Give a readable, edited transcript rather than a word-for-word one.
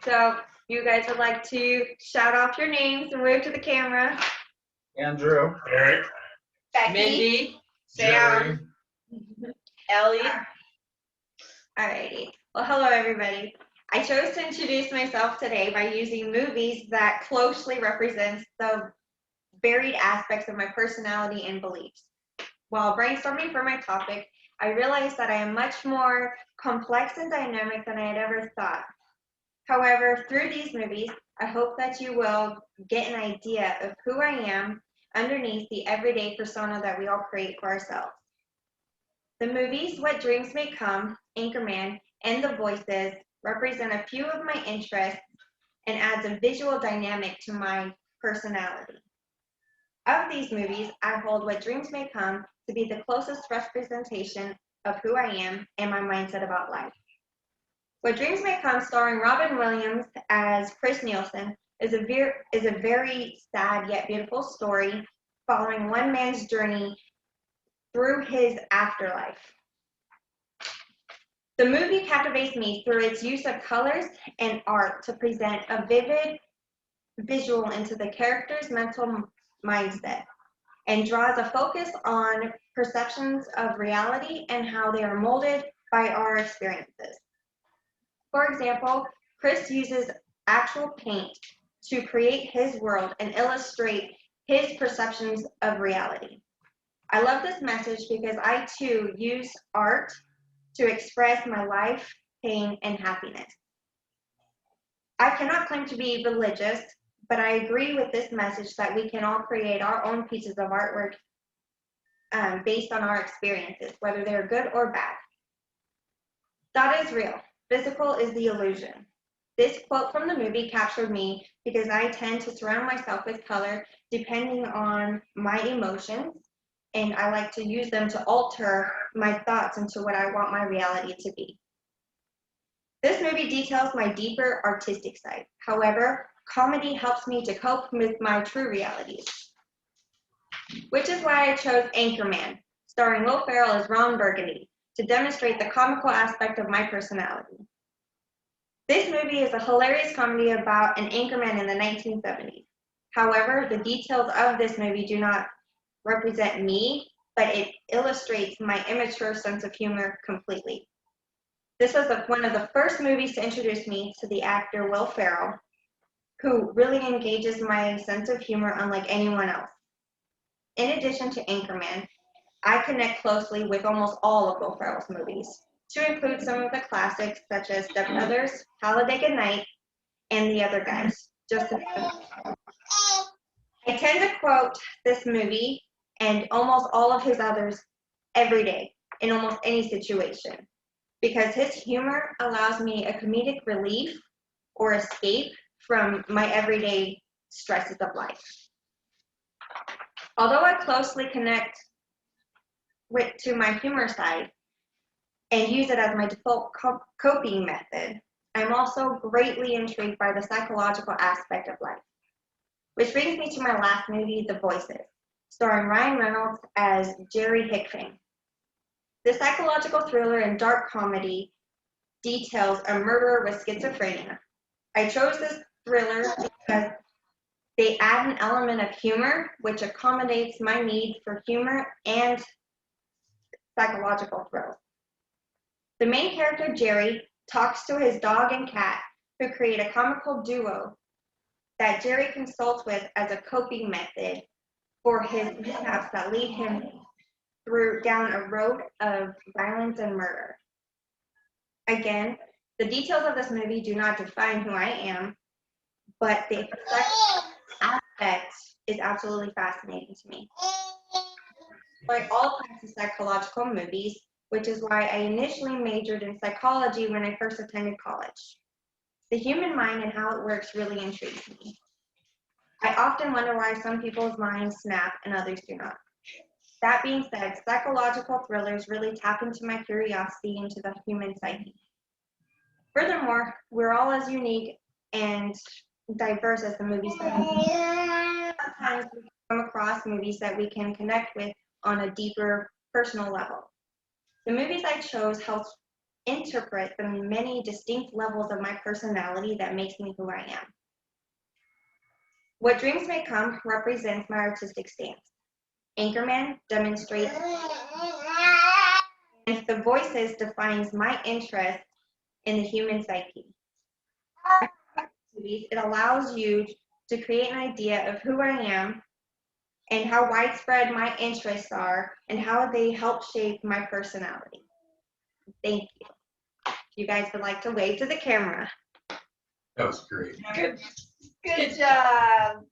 So you guys would like to shout off your names and wave to the camera. Andrew, Eric, Becky, Mindy, Jerry, Ellie. Alrighty. Well, hello everybody. I chose to introduce myself today by using movies that closely represents the varied aspects of my personality and beliefs. While brainstorming for my topic, I realized that I am much more complex and dynamic than I had ever thought. However, through these movies, I hope that you will get an idea of who I am underneath the everyday persona that we all create for ourselves. The movies What Dreams May Come, Anchorman, and The Voices represent a few of my interests and adds a visual dynamic to my personality. Of these movies, I hold What Dreams May Come to be the closest representation of who I am and my mindset about life. What Dreams May Come, starring Robin Williams as Chris Nielsen, is a very sad yet beautiful story following one man's journey through his afterlife. The movie captivates me through its use of colors and art to present a vivid visual into the character's mental mindset and draws a focus on perceptions of reality and how they are molded by our experiences. For example, Chris uses actual paint to create his world and illustrate his perceptions of reality. I love this message because I too use art to express my life, pain, and happiness. I cannot claim to be religious, but I agree with this message that we can all create our own pieces of artwork based on our experiences, whether they're good or bad. Thought is real. Physical is the illusion. This quote from the movie captured me because I tend to surround myself with color depending on my emotions, and I like to use them to alter my thoughts into what I want my reality to be. This movie details my deeper artistic side. However, comedy helps me to cope with my true realities, which is why I chose Anchorman, starring Will Ferrell as Ron Burgundy, to demonstrate the comical aspect of my personality. This movie is a hilarious comedy about an anchorman in the 1970s. However, the details of this movie do not represent me, but it illustrates my immature sense of humor completely. This was one of the first movies to introduce me to the actor Will Ferrell, who really engages my sense of humor unlike anyone else. In addition to Anchorman, I connect closely with almost all of Will Ferrell's movies, to include some of the classics such as Step Brothers, Talladega Night, and The Other Guys, just to name a few. I tend to quote this movie and almost all of his others every day, in almost any situation, because his humor allows me a comedic relief or escape from my everyday stresses of life. Although I closely connect to my humor side and use it as my default coping method, I'm also greatly intrigued by the psychological aspect of life. Which brings me to my last movie, The Voices, starring Ryan Reynolds as Jerry Hickman. The psychological thriller and dark comedy details a murderer with schizophrenia. I chose this thriller because they add an element of humor, which accommodates my need for humor and psychological thrills. The main character, Jerry, talks to his dog and cat, who create a comical duo that Jerry consults with as a coping method for his mishaps that lead him down a road of violence and murder. Again, the details of this movie do not define who I am, but the aspect is absolutely fascinating to me. I like all kinds of psychological movies, which is why I initially majored in psychology when I first attended college. The human mind and how it works really intrigues me. I often wonder why some people's minds snap and others do not. That being said, psychological thrillers really tap into my curiosity into the human psyche. Furthermore, we're all as unique and diverse as the movies that we sometimes we come across movies that we can connect with on a deeper personal level. The movies I chose helped interpret the many distinct levels of my personality that makes me who I am. What Dreams May Come represents my artistic stance. Anchorman demonstrates and the Voices defines my interest in the human psyche. It allows you to create an idea of who I am and how widespread my interests are and how they help shape my personality. Thank you. If you guys would like to wave to the camera. That was great. Good job.